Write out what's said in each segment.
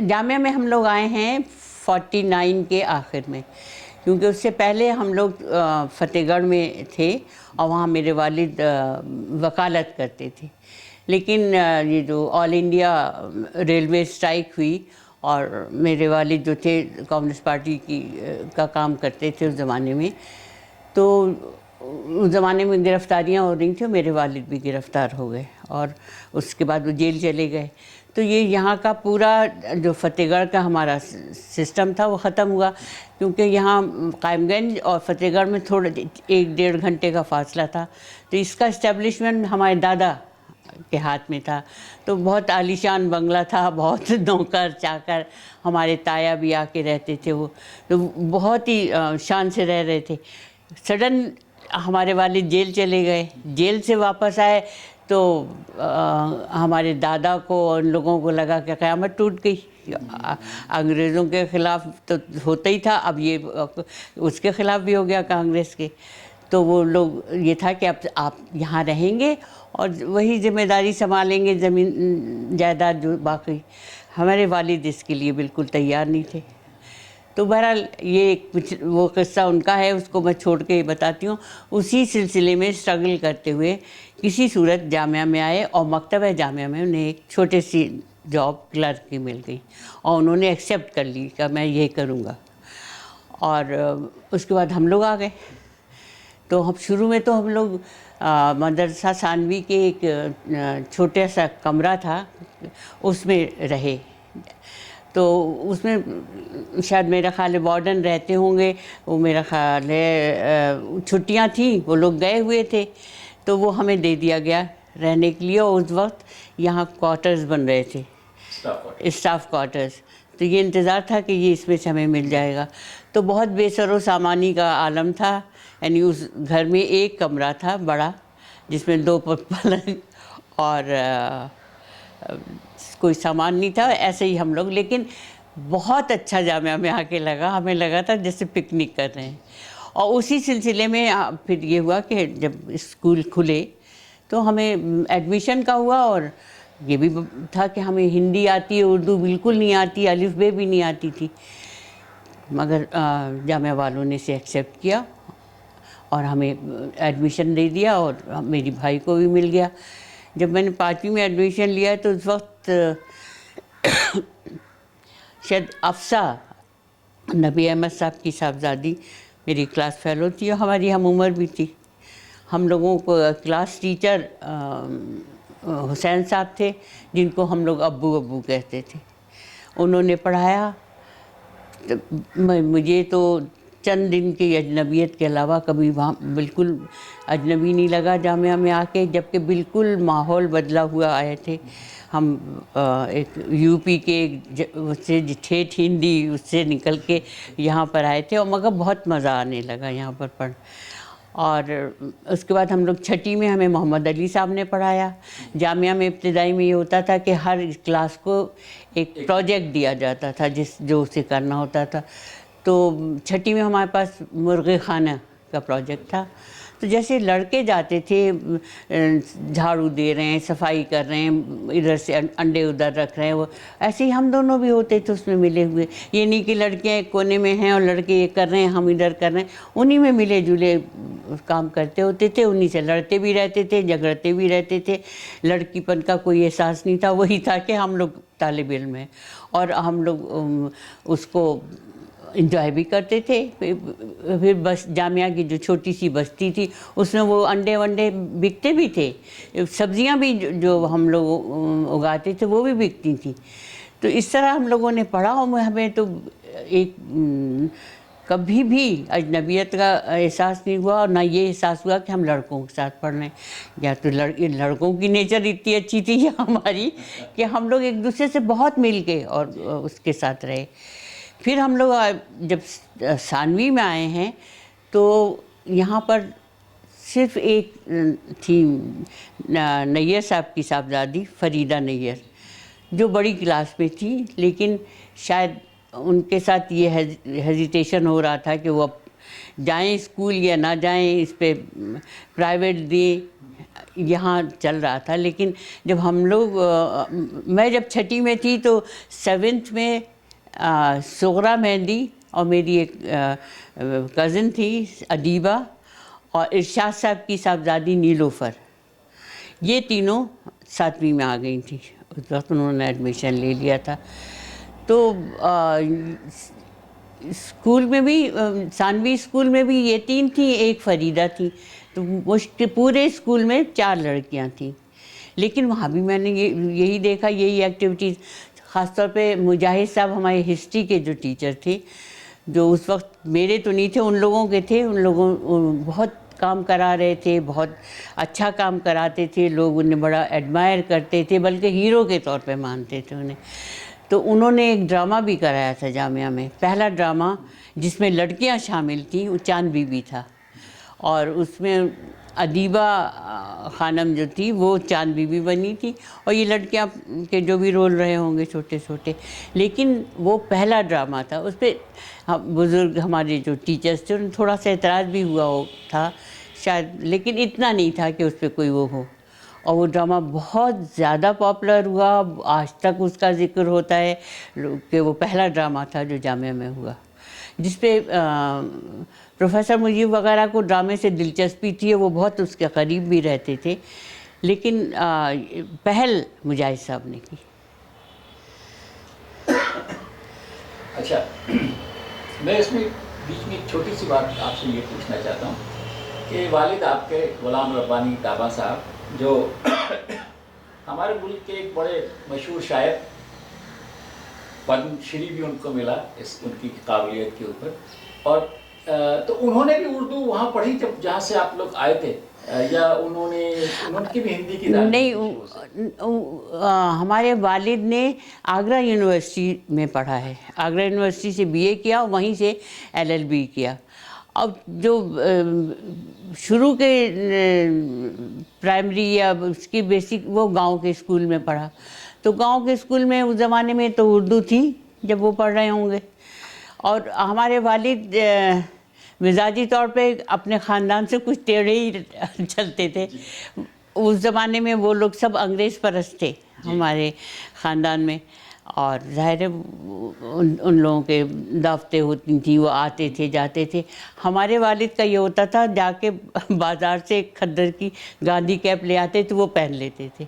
جامعہ میں ہم لوگ آئے ہیں 49 کے آخر میں، کیونکہ اس سے پہلے ہم لوگ فتح گڑھ میں تھے اور وہاں میرے والد وکالت کرتے تھے، لیکن یہ جو آل انڈیا ریلوے اسٹرائک ہوئی اور میرے والد جو تھے کمیونسٹ پارٹی کا کام کرتے تھے اس زمانے میں، تو اس زمانے میں گرفتاریاں ہو رہی تھیں، میرے والد بھی گرفتار ہو گئے اور اس کے بعد وہ جیل چلے گئے۔ تو یہ یہاں کا پورا جو فتح گڑھ کا ہمارا سسٹم تھا وہ ختم ہوا، کیونکہ یہاں قائم گنج اور فتح گڑھ میں تھوڑا 1-1.5 گھنٹے کا فاصلہ تھا، تو اس کا اسٹیبلشمنٹ ہمارے دادا کے ہاتھ میں تھا، تو بہت عالیشان بنگلہ تھا، بہت نوکر چاکر، ہمارے تایا بھی آ کے رہتے تھے، وہ تو بہت ہی شان سے رہ رہے تھے۔ سڈن ہمارے والد جیل چلے گئے، جیل سے واپس آئے تو ہمارے دادا کو اور ان لوگوں کو لگا کہ قیامت ٹوٹ گئی، انگریزوں کے خلاف تو ہوتا ہی تھا، اب یہ اس کے خلاف بھی ہو گیا کانگریس کے، تو وہ لوگ یہ تھا کہ اب آپ یہاں رہیں گے اور وہی ذمہ داری سنبھالیں گے، زمین جائیداد جو باقی۔ ہمارے والد اس کے لیے بالکل تیار نہیں تھے۔ تو بہرحال یہ کچھ وہ قصہ ان کا ہے، اس کو میں چھوڑ کے بتاتی ہوں۔ اسی سلسلے میں اسٹرگل کرتے ہوئے کسی صورت جامعہ میں آئے اور مکتبہ جامعہ میں انہیں ایک چھوٹی سی جاب کلرک کی مل گئی اور انہوں نے ایکسیپٹ کر لی کہ میں یہ کروں گا، اور اس کے بعد ہم لوگ آ گئے۔ تو ہم شروع میں تو ہم لوگ مدرسہ ثانوی کے ایک چھوٹا سا کمرہ تھا، اس میں رہے، تو اس میں شاید میرا خیال ہے وارڈن رہتے ہوں گے، وہ میرا خیال ہے چھٹیاں تھیں وہ لوگ گئے ہوئے تھے، تو وہ ہمیں دے دیا گیا رہنے کے لیے، اور اس وقت یہاں کوارٹرز بن رہے تھے، اسٹاف کوارٹرز، تو یہ انتظار تھا کہ یہ اس میں سے ہمیں مل جائے گا۔ تو بہت بے سر و سامانی کا عالم تھا، یعنی اس گھر میں ایک کمرہ تھا بڑا جس میں 2 پلنگ اور کوئی سامان نہیں تھا، ایسے ہی ہم لوگ، لیکن بہت اچھا جامعہ میں آ کے لگا، ہمیں لگا تھا جیسے پکنک کر رہے ہیں۔ اور اسی سلسلے میں پھر یہ ہوا کہ جب اسکول کھلے تو ہمیں ایڈمیشن کا ہوا، اور یہ بھی تھا کہ ہمیں ہندی آتی ہے، اردو بالکل نہیں آتی، الف بے بھی نہیں آتی تھی، مگر جامعہ والوں نے اسے ایکسیپٹ کیا اور ہمیں ایڈمیشن دے دیا، اور میری بھائی کو بھی مل گیا۔ جب میں نے 5ویں میں ایڈمیشن لیا تو اس وقت شاید افسا نبی احمد صاحب کی صاحبزادی میری کلاس فیلو تھی اور ہماری ہم عمر بھی تھی۔ ہم لوگوں کو کلاس ٹیچر حسین صاحب تھے، جن کو ہم لوگ ابو ابو کہتے تھے، انہوں نے پڑھایا۔ مجھے تو چند دن کی اجنبیت کے علاوہ کبھی وہاں بالکل اجنبی نہیں لگا جامعہ میں آ کے، جبکہ بالکل ماحول بدلا ہوا آئے تھے ہم، ایک یو پی کے اس سے ٹھیٹھ ہندی اس سے نکل کے یہاں پر آئے تھے، اور مگر بہت مزہ آنے لگا یہاں پر پڑھ۔ اور اس کے بعد ہم لوگ 6ٹھی میں ہمیں محمد علی صاحب نے پڑھایا۔ جامعہ میں ابتدائی میں یہ ہوتا تھا کہ ہر کلاس کو ایک پروجیکٹ دیا جاتا تھا جو اسے کرنا ہوتا تھا، تو 6ٹھی میں ہمارے پاس مرغے خانہ کا پروجیکٹ تھا۔ تو جیسے لڑکے جاتے تھے جھاڑو دے رہے ہیں، صفائی کر رہے ہیں، ادھر سے انڈے ادھر رکھ رہے ہیں، وہ ایسے ہی ہم دونوں بھی ہوتے تھے اس میں ملے ہوئے، یہ نہیں کہ لڑکیاں ایک کونے میں ہیں اور لڑکے یہ کر رہے ہیں ہم ادھر کر رہے ہیں، انہی میں ملے جلے کام کرتے ہوتے تھے، انہی سے لڑتے بھی رہتے تھے، جھگڑتے بھی رہتے تھے۔ لڑکی پن کا کوئی احساس نہیں تھا، وہی تھا کہ ہم لوگ طالب علم ہیں، اور ہم لوگ اس کو انجوائے بھی کرتے تھے۔ پھر بس جامعہ کی جو چھوٹی سی بستی تھی اس میں وہ انڈے ونڈے بکتے بھی تھے، سبزیاں بھی جو ہم لوگ اگاتے تھے وہ بھی بکتی تھیں۔ تو اس طرح ہم لوگوں نے پڑھا، اور ہمیں تو ایک کبھی بھی اجنبیت کا احساس نہیں ہوا، اور نہ یہ احساس ہوا کہ ہم لڑکوں کے ساتھ پڑھ رہے ہیں، یا تو لڑکوں کی نیچر اتنی اچھی تھی یا ہماری، کہ ہم لوگ ایک دوسرے سے بہت مل کے اور اس کے ساتھ رہے۔ پھر ہم لوگ جب ثانوی میں آئے ہیں تو یہاں پر صرف ایک تھی نیّر صاحب کی صاحبزادی فریدہ نیّر، جو بڑی کلاس میں تھی، لیکن شاید ان کے ساتھ یہ ہیزیٹیشن ہو رہا تھا کہ وہ اب جائیں اسکول یا نہ جائیں، اس پہ پرائیویٹ دیں یہاں چل رہا تھا، لیکن جب ہم لوگ میں جب چھٹی میں تھی تو 7th میں صغرا مہندی اور میری ایک کزن تھی ادیبہ اور ارشاد صاحب کی صاحبزادی نیلوفر، یہ تینوں 7ویں میں آ گئی تھیں، اس وقت انہوں نے ایڈمیشن لے لیا تھا. تو اسکول میں بھی ثانوی اسکول میں بھی یہ 3 تھیں، ایک فریدہ تھی، تو پورے اسکول میں 4 لڑکیاں تھیں. لیکن وہاں بھی میں نے یہی دیکھا، یہی ایکٹیویٹیز. خاص طور پہ مجاہد صاحب ہمارے ہسٹری کے جو ٹیچر تھے، جو اس وقت میرے تو نہیں تھے، ان لوگوں کے تھے، ان لوگوں بہت کام کرا رہے تھے، بہت اچھا کام کراتے تھے، لوگ انہیں بڑا ایڈمائر کرتے تھے، بلکہ ہیرو کے طور پہ مانتے تھے انہیں. تو انہوں نے ایک ڈرامہ بھی کرایا تھا جامعہ میں، پہلا ڈرامہ جس میں لڑکیاں شامل تھیں، وہ چاند بی بی تھا، اور اس میں ادیبہ خانم جو تھی وہ چاند بی بی بنی تھی، اور یہ لڑکیاں کے جو بھی رول رہے ہوں گے چھوٹے چھوٹے. لیکن وہ پہلا ڈرامہ تھا، اس پہ بزرگ ہمارے جو ٹیچرس تھے انہیں تھوڑا سا اعتراض بھی ہوا تھا شاید، لیکن اتنا نہیں تھا کہ اس پہ کوئی وہ ہو. اور وہ ڈرامہ بہت زیادہ پاپولر ہوا، آج تک اس کا ذکر ہوتا ہے کہ وہ پہلا ڈرامہ تھا جو جامعہ میں ہوا، جس پہ پروفیسر مجیب وغیرہ کو ڈرامے سے دلچسپی تھی، وہ بہت اس کے قریب بھی رہتے تھے، لیکن پہل مجاہد صاحب نے کی. اچھا، میں اس میں بیچ میں ایک چھوٹی سی بات آپ سے یہ پوچھنا چاہتا ہوں کہ والد آپ کے غلام ربانی طابہ صاحب، جو ہمارے ملک کے ایک بڑے مشہور شاعر، پدم شری بھی ان کو ملا ان کی قابلیت کے اوپر، اور تو انہوں نے بھی اردو وہاں پڑھی جب جہاں سے آپ لوگ آئے تھے، یا انہوں کی بھی ہندی کی نہیں، ہمارے والد نے آگرہ یونیورسٹی میں پڑھا ہے، آگرہ یونیورسٹی سے BA کیا، وہیں سے LLB کیا. اب جو شروع کے پرائمری یا اس کی بیسک وہ گاؤں کے اسکول میں پڑھا، تو گاؤں کے اسکول میں اس زمانے میں تو اردو تھی جب وہ پڑھ رہے ہوں گے. اور ہمارے والد مزاجی طور پہ اپنے خاندان سے کچھ ٹیڑھے ہی چلتے تھے. اس زمانے میں وہ لوگ سب انگریز پرست تھے ہمارے خاندان میں، اور ظاہر ہے ان لوگوں کے دعوتیں ہوتی تھیں، وہ آتے تھے جاتے تھے. ہمارے والد کا یہ ہوتا تھا، جا کے بازار سے ایک کھدر کی گاندھی کیپ لے آتے تھے، وہ پہن لیتے تھے،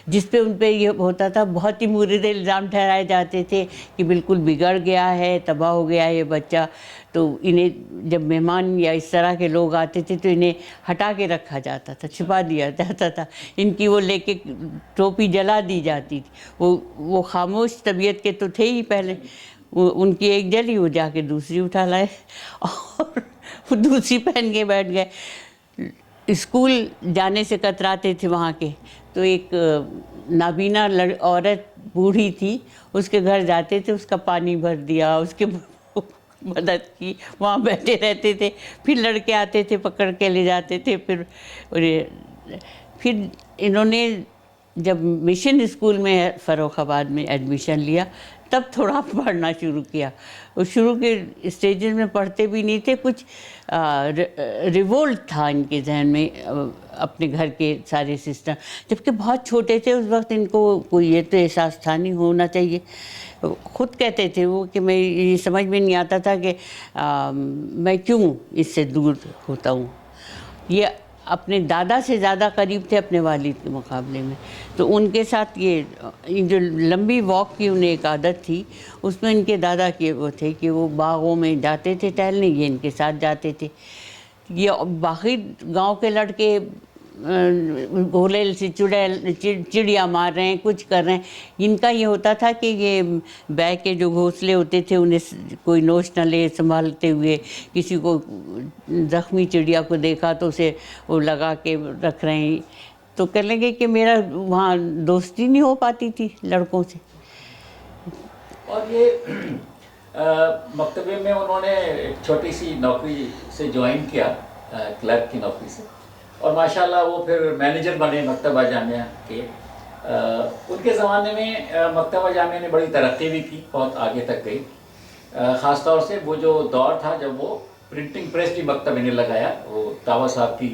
جس پہ ان پہ یہ ہوتا تھا، بہت ہی مورد الزام ٹھہرائے جاتے تھے کہ بالکل بگڑ گیا ہے، تباہ ہو گیا ہے یہ بچہ. تو انہیں جب مہمان یا اس طرح کے لوگ آتے تھے تو انہیں ہٹا کے رکھا جاتا تھا، چھپا دیا جاتا تھا، ان کی وہ لے کے ٹوپی جلا دی جاتی تھی. وہ خاموش طبیعت کے تو تھے ہی پہلے، ان کی ایک جلی، وہ جا کے دوسری اٹھا لائے اور وہ دوسری پہن کے بیٹھ گئے. اسکول جانے سے کتراتے تھے وہاں کے، تو ایک نابینا عورت بوڑھی تھی، اس کے گھر جاتے تھے، اس کا پانی بھر دیا، اس کے مدد کی، وہاں بیٹھے رہتے تھے. پھر لڑکے آتے تھے پکڑ کے لے جاتے تھے. پھر انہوں نے جب مشن اسکول میں فروخ آباد میں ایڈمیشن لیا، تب تھوڑا پڑھنا شروع کیا. وہ شروع کے اسٹیجز میں پڑھتے بھی نہیں تھے، کچھ ریوولٹ تھا ان کے ذہن میں اپنے گھر کے سارے سسٹم، جبکہ بہت چھوٹے تھے اس وقت، ان کو کوئی یہ تو احساس تھا نہیں ہونا چاہیے. خود کہتے تھے وہ کہ میں یہ سمجھ میں نہیں آتا تھا کہ میں کیوں اس سے دور ہوتا ہوں. یہ اپنے دادا سے زیادہ قریب تھے اپنے والد کے مقابلے میں، تو ان کے ساتھ یہ جو لمبی واک کی انہیں ایک عادت تھی، اس میں ان کے دادا کے وہ تھے کہ وہ باغوں میں جاتے تھے ٹہلنے، یہ ان کے ساتھ جاتے تھے. یہ باقی گاؤں کے لڑکے گھولیل سے چڑیا مار رہے ہیں، کچھ کر رہے ہیں، ان کا یہ ہوتا تھا کہ یہ بیگ کے جو گھونسلے ہوتے تھے انہیں کوئی نوچ نہ لے، سنبھالتے ہوئے. کسی کو زخمی چڑیا کو دیکھا تو اسے وہ لگا کے رکھ رہے ہیں، تو کہنے لگے کہ میرا وہاں دوستی نہیں ہو پاتی تھی لڑکوں سے. اور یہ مکتبے میں انہوں نے ایک چھوٹی سی نوکری سے جوائن کیا، کلرک کی نوکری سے، اور ماشاءاللہ وہ پھر مینیجر بنے مکتبہ جامعہ کے. ان کے زمانے میں مکتبہ جامعہ نے بڑی ترقی بھی کی، بہت آگے تک گئی. خاص طور سے وہ جو دور تھا جب وہ پرنٹنگ پریس بھی مکتبے نے لگایا، وہ طابہ صاحب کی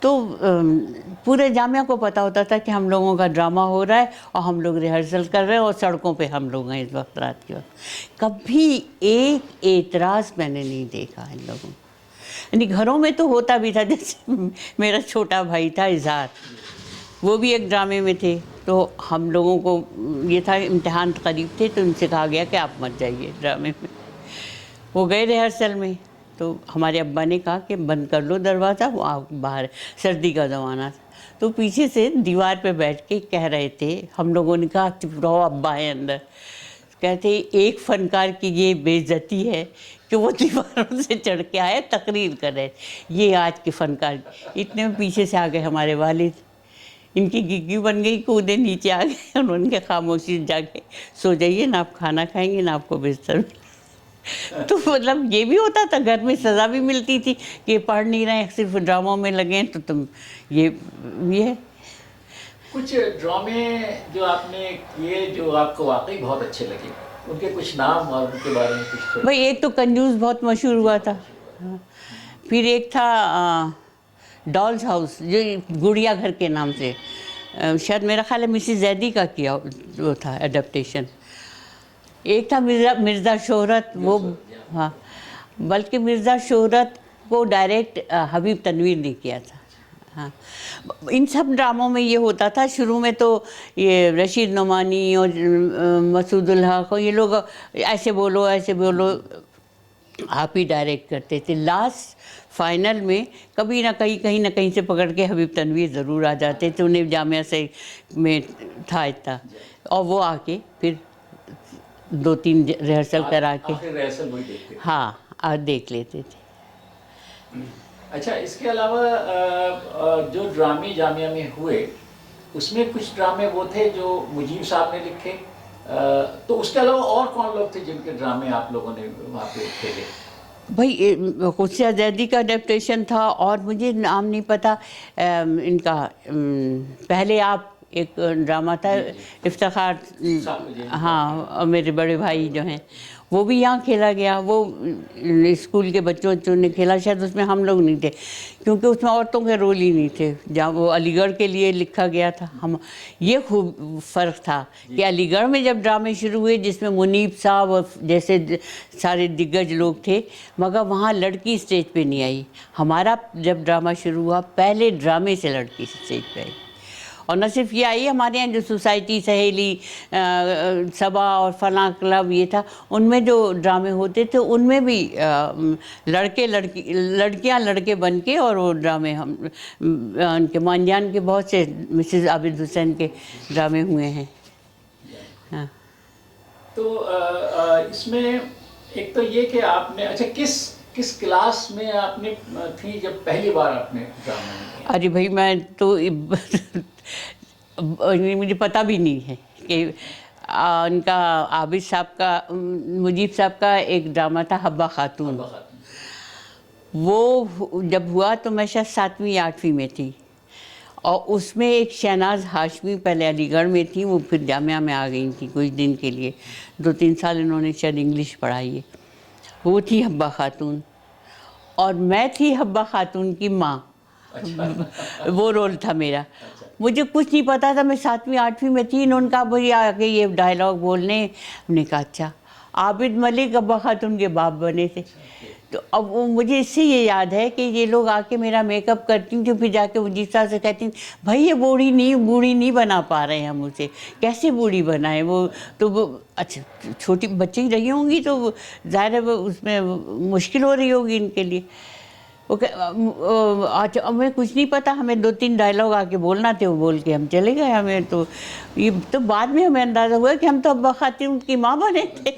تو پورے جامعہ کو پتہ ہوتا تھا کہ ہم لوگوں کا ڈرامہ ہو رہا ہے اور ہم لوگ ریہرسل کر رہے ہیں اور سڑکوں پہ ہم لوگ ہیں اس وقت رات کے وقت. کبھی ایک اعتراض میں نے نہیں دیکھا ان لوگوں کو. یعنی گھروں میں تو ہوتا بھی تھا، جیسے میرا چھوٹا بھائی تھا اظہار، وہ بھی ایک ڈرامے میں تھے، تو ہم لوگوں کو یہ تھا امتحان قریب تھے تو ان سے کہا گیا کہ آپ مت جائیے ڈرامے میں. وہ گئے ریہرسل میں تو ہمارے ابا نے کہا کہ بند کر لو دروازہ، وہ آپ باہر، سردی کا زمانہ تھا. تو پیچھے سے دیوار پہ بیٹھ کے کہہ رہے تھے، ہم لوگوں نے کہا چپ رہو ابا ہے اندر. کہتے ایک فنکار کی یہ بے عزتی ہے کہ وہ دیواروں سے چڑھ کے آئے تقریر کر رہے، یہ آج کے فنکار. اتنے میں پیچھے سے آ گئے ہمارے والد، ان کی گگی بن گئی، کودے نیچے آ گئے. انہوں نے کہا خاموشی سے جا کے سو جائیے، نہ آپ کھانا کھائیں گے نہ آپ کو بستر ملے. تو مطلب یہ بھی ہوتا تھا، گھر میں سزا بھی ملتی تھی کہ پڑھ نہیں رہے ہیں، صرف ڈراموں میں لگے ہیں تو تم یہ ہے. کچھ ڈرامے جو آپ نے کیے جو آپ کو واقعی بہت اچھے لگے، ان کے کچھ نام اور ان کے بارے میں کچھ؟ بھائی ایک تو کنجوس بہت مشہور ہوا تھا، پھر ایک تھا ڈالز ہاؤس جو گڑیا گھر کے نام سے، شاید میرا خیال ہے مسز زیدی کا کیا وہ تھا ایڈپٹیشن. ایک تھا مرزا شہرت، وہ ہاں، بلکہ مرزا شہرت کو ڈائریکٹ حبیب تنویر نے کیا تھا. ہاں، ان سب ڈراموں میں یہ ہوتا تھا. شروع میں تو یہ رشید نعمانی اور مسعود الحق اور یہ لوگ ایسے بولو ایسے بولو آپ ہی ڈائریکٹ کرتے تھے. لاسٹ فائنل میں کبھی نہ کہیں نہ کہیں سے پکڑ کے حبیب تنویر ضرور آ جاتے تھے. انہیں جامعہ سے میں تھا اتنا، اور وہ آ کے پھر 2-3 ریہرسل کرا کے ہاں دیکھ لیتے تھے. اچھا، اس کے علاوہ جو ڈرامے جامعہ میں ہوئے اس میں کچھ ڈرامے وہ تھے جو مجیب صاحب نے لکھے، تو اس کے علاوہ اور کون لوگ تھے جن کے ڈرامے آپ لوگوں نے وہاں پہ کھیلے؟ بھائی قدسیہ زیدی کا ایڈیپٹیشن تھا، اور مجھے نام نہیں پتہ ان کا. پہلے آپ ایک ڈرامہ تھا افتخار، ہاں میرے بڑے بھائی جو ہیں وہ بھی یہاں کھیلا گیا. وہ اسکول کے بچوں نے کھیلا، شاید اس میں ہم لوگ نہیں تھے کیونکہ اس میں عورتوں کے رول ہی نہیں تھے. جہاں وہ علی گڑھ کے لیے لکھا گیا تھا، یہ خوب فرق تھا کہ علی گڑھ میں جب ڈرامے شروع ہوئے جس میں منیب صاحب اور جیسے سارے دگج لوگ تھے، مگر وہاں لڑکی اسٹیج پہ نہیں آئی. ہمارا جب ڈرامہ شروع ہوا پہلے ڈرامے سے لڑکی اسٹیج پہ آئی. اور نہ صرف یہ آئی، ہمارے یہاں جو سوسائٹی سہیلی صبا اور فلاں کلب یہ تھا، ان میں جو ڈرامے ہوتے تھے ان میں بھی لڑکیاں لڑکے بن کے، اور وہ ڈرامے ہم ان کے مانجان کے بہت سے مسز عابد حسین کے ڈرامے ہوئے ہیں. ہاں، تو اس میں ایک تو یہ کہ آپ نے، اچھا کس کلاس میں آپ نے تھی جب پہلی بار آپ نے ڈرامہ کیا؟ ارے بھائی میں تو مجھے پتہ بھی نہیں ہے کہ ان کا عابد صاحب کا، مجیب صاحب کا ایک ڈرامہ تھا حبہ خاتون. وہ جب ہوا تو میں شاید 7ویں 8ویں میں تھی، اور اس میں ایک شہناز ہاشمی پہلے علی گڑھ میں تھی، وہ پھر جامعہ میں آ گئی تھی کچھ دن کے لیے، 2-3 سال انہوں نے شاید انگلش پڑھائی ہے. وہ تھی حبہ خاتون، اور میں تھی حبہ خاتون کی ماں. وہ رول تھا میرا. مجھے کچھ نہیں پتا تھا، میں 7ویں 8ویں میں تھی. انہوں نے کہا بھائی آ کے یہ ڈائلاگ بولنے. ہم نے کہا اچھا. عابد ملک حبہ خاتون کے باپ بنے تھے. تو اب وہ مجھے اس سے یہ یاد ہے کہ یہ لوگ آ کے میرا میک اپ کرتی ہیں، جو پھر جا کے مجیب صاحب سے کہتی ہیں بھائی یہ بوڑھی نہیں بنا پا رہے ہیں ہم اسے، کیسے بوڑھی بنائیں. وہ تو وہ اچھا چھوٹی بچی رہی ہوں گی تو ظاہر ہے اس میں مشکل ہو رہی ہوگی ان کے لیے. اچھا ہمیں کچھ نہیں پتا، ہمیں 2-3 ڈائلاگ آ کے بولنا تھے، وہ بول کے ہم چلے گئے. ہمیں تو یہ تو بعد میں ہمیں اندازہ ہوا کہ ہم تو حبہ خاتون کی ماں بنے تھے.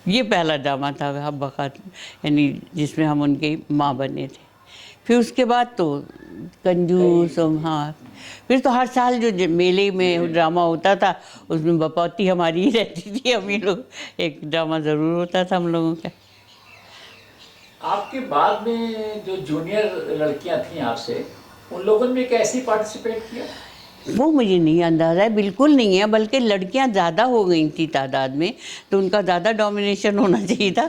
یہ پہلا ڈرامہ تھا حبہ خاتون، یعنی جس میں ہم ان کی ماں بنے تھے. پھر اس کے بعد تو کنجوس، ہاں پھر تو ہر سال جو میلے میں ڈرامہ ہوتا تھا اس میں بپوتی ہماری ہی رہتی تھی. ہم یہ لوگ ایک ڈرامہ ضرور ہوتا تھا ہم لوگوں کا. آپ کے بعد میں جو جونیئر لڑکیاں تھیں آپ سے، ان لوگوں نے کیسے پارٹیسپیٹ کیا؟ وہ مجھے نہیں اندازہ ہے، بالکل نہیں ہے. بلکہ لڑکیاں زیادہ ہو گئی تھیں تعداد میں، تو ان کا زیادہ ڈومینیشن ہونا چاہیے تھا.